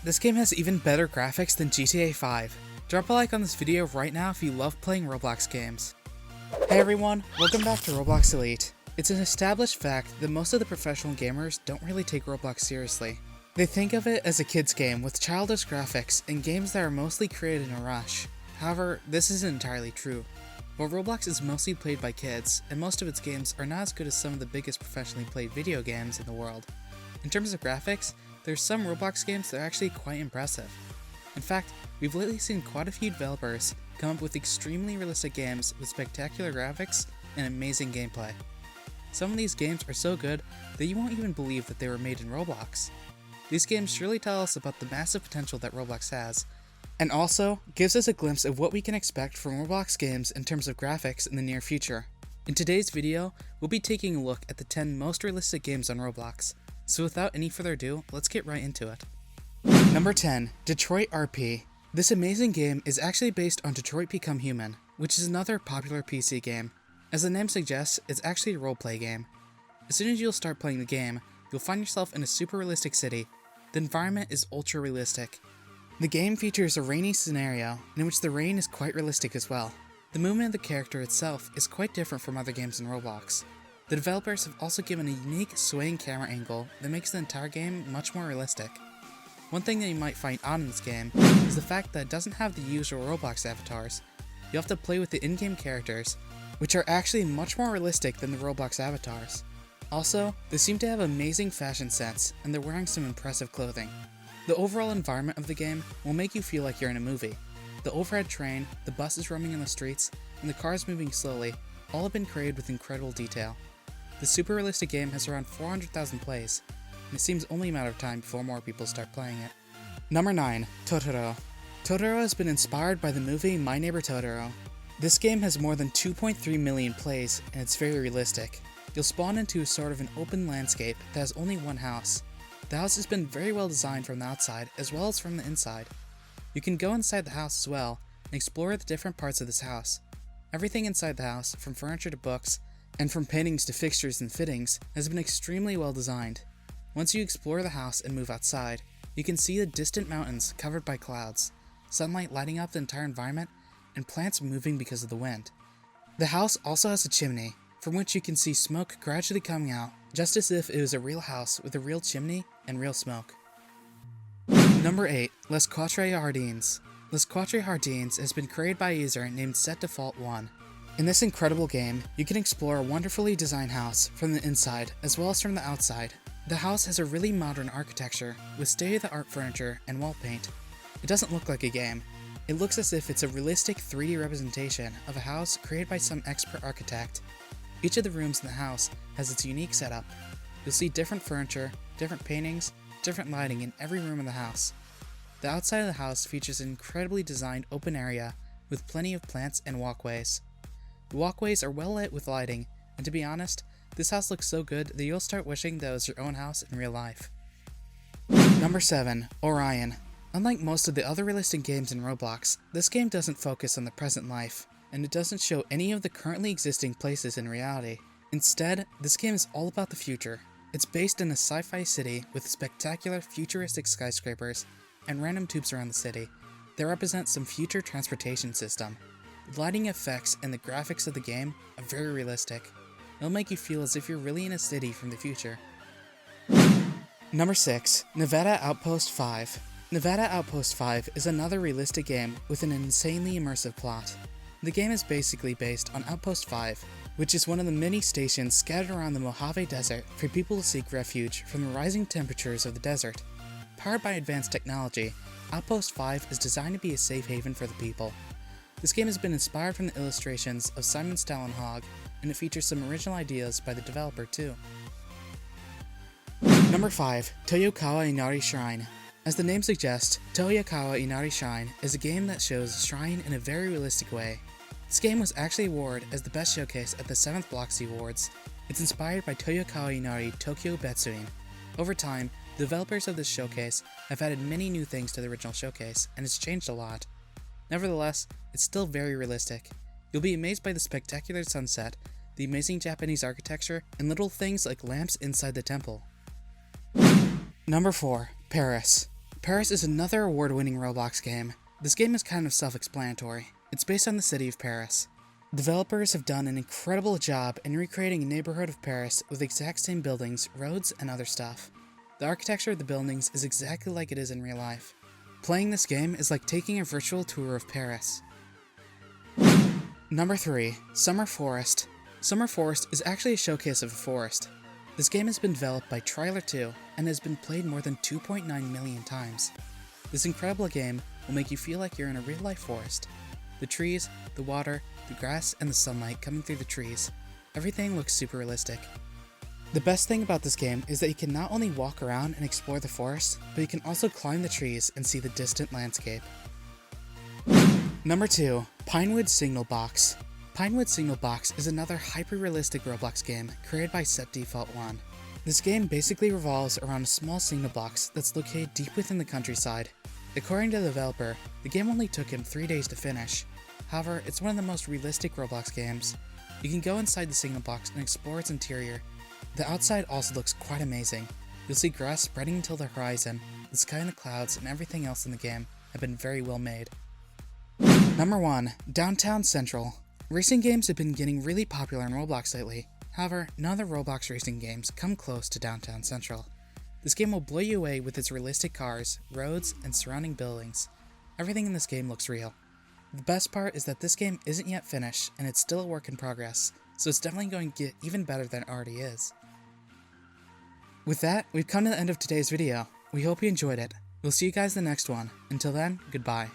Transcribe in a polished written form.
This game has even better graphics than GTA 5. Drop a like on this video right now if you love playing Roblox games. Hey everyone, welcome back to Roblox Elite. It's an established fact that most of the professional gamers don't really take Roblox seriously. They think of it as a kid's game with childish graphics and games that are mostly created in a rush. However, this isn't entirely true. While Roblox is mostly played by kids, and most of its games are not as good as some of the biggest professionally played video games in the world. In terms of graphics, there's some Roblox games that are actually quite impressive. In fact, we've lately seen quite a few developers come up with extremely realistic games with spectacular graphics and amazing gameplay. Some of these games are so good that you won't even believe that they were made in Roblox. These games surely tell us about the massive potential that Roblox has, and also gives us a glimpse of what we can expect from Roblox games in terms of graphics in the near future. In today's video, we'll be taking a look at the 10 most realistic games on Roblox. So without any further ado, let's get right into it. Number 10, Detroit RP. This amazing game is actually based on Detroit Become Human, which is another popular PC game. As the name suggests, it's actually a roleplay game. As soon as you'll start playing the game, you'll find yourself in a super realistic city. The environment is ultra realistic. The game features a rainy scenario, in which the rain is quite realistic as well. The movement of the character itself is quite different from other games in Roblox. The developers have also given a unique swaying camera angle that makes the entire game much more realistic. One thing that you might find odd in this game is the fact that it doesn't have the usual Roblox avatars. You have to play with the in-game characters, which are actually much more realistic than the Roblox avatars. Also, they seem to have amazing fashion sense, and they're wearing some impressive clothing. The overall environment of the game will make you feel like you're in a movie. The overhead train, the buses roaming in the streets, and the cars moving slowly all have been created with incredible detail. The super realistic game has around 400,000 plays, and it seems only a matter of time before more people start playing it. Number 9, Totoro. Totoro has been inspired by the movie My Neighbor Totoro. This game has more than 2.3 million plays, and it's very realistic. You'll spawn into sort of an open landscape that has only one house. The house has been very well designed from the outside as well as from the inside. You can go inside the house as well and explore the different parts of this house. Everything inside the house, from furniture to books, and from paintings to fixtures and fittings, has been extremely well designed. Once you explore the house and move outside, you can see the distant mountains covered by clouds, sunlight lighting up the entire environment, and plants moving because of the wind. The house also has a chimney, from which you can see smoke gradually coming out, just as if it was a real house with a real chimney and real smoke. Number 8, Quatro Jardins. Quatro Jardins has been created by a user named SetDefault1. In this incredible game, you can explore a wonderfully designed house from the inside as well as from the outside. The house has a really modern architecture with state-of-the-art furniture and wall paint. It doesn't look like a game. It looks as if it's a realistic 3D representation of a house created by some expert architect. Each of the rooms in the house has its unique setup. You'll see different furniture, different paintings, different lighting in every room in the house. The outside of the house features an incredibly designed open area with plenty of plants and walkways. The walkways are well lit with lighting, and to be honest, this house looks so good that you'll start wishing that it was your own house in real life. Number 7, Orion. Unlike most of the other realistic games in Roblox, this game doesn't focus on the present life, and it doesn't show any of the currently existing places in reality. Instead, this game is all about the future. It's based in a sci-fi city with spectacular futuristic skyscrapers and random tubes around the city that represent some future transportation system. The lighting effects and the graphics of the game are very realistic. It'll make you feel as if you're really in a city from the future. Number 6, Nevada Outpost 5. Nevada Outpost 5 is another realistic game with an insanely immersive plot. The game is basically based on Outpost 5, which is one of the many stations scattered around the Mojave Desert for people to seek refuge from the rising temperatures of the desert. Powered by advanced technology, Outpost 5 is designed to be a safe haven for the people. This game has been inspired from the illustrations of Simon Hogg, and it features some original ideas by the developer too. Number 5, Toyokawa Inari Shrine. As the name suggests, Toyokawa Inari Shrine is a game that shows a shrine in a very realistic way. This game was actually awarded as the best showcase at the 7th Bloxy Awards. It's inspired by Toyokawa Inari Tokyo Betsuin. Over time, the developers of this showcase have added many new things to the original showcase, and it's changed a lot. Nevertheless, it's still very realistic. You'll be amazed by the spectacular sunset, the amazing Japanese architecture, and little things like lamps inside the temple. Number 4, Paris. Paris is another award-winning Roblox game. This game is kind of self-explanatory. It's based on the city of Paris. Developers have done an incredible job in recreating a neighborhood of Paris with the exact same buildings, roads, and other stuff. The architecture of the buildings is exactly like it is in real life. Playing this game is like taking a virtual tour of Paris. Number 3. Summer Forest. Summer Forest is actually a showcase of a forest. This game has been developed by Trailer2 and has been played more than 2.9 million times. This incredible game will make you feel like you're in a real-life forest. The trees, the water, the grass, and the sunlight coming through the trees. Everything looks super realistic. The best thing about this game is that you can not only walk around and explore the forest, but you can also climb the trees and see the distant landscape. Number 2. Pinewood Signal Box. Pinewood Signal Box is another hyper-realistic Roblox game created by setDefault1. This game basically revolves around a small signal box that's located deep within the countryside. According to the developer, the game only took him 3 days to finish. However, it's one of the most realistic Roblox games. You can go inside the signal box and explore its interior. The outside also looks quite amazing. You'll see grass spreading until the horizon, the sky and the clouds, and everything else in the game have been very well made. Number 1. Downtown Central. Racing games have been getting really popular in Roblox lately. However, none of the Roblox racing games come close to Downtown Central. This game will blow you away with its realistic cars, roads, and surrounding buildings. Everything in this game looks real. The best part is that this game isn't yet finished and it's still a work in progress, so it's definitely going to get even better than it already is. With that, we've come to the end of today's video. We hope you enjoyed it. We'll see you guys in the next one. Until then, goodbye.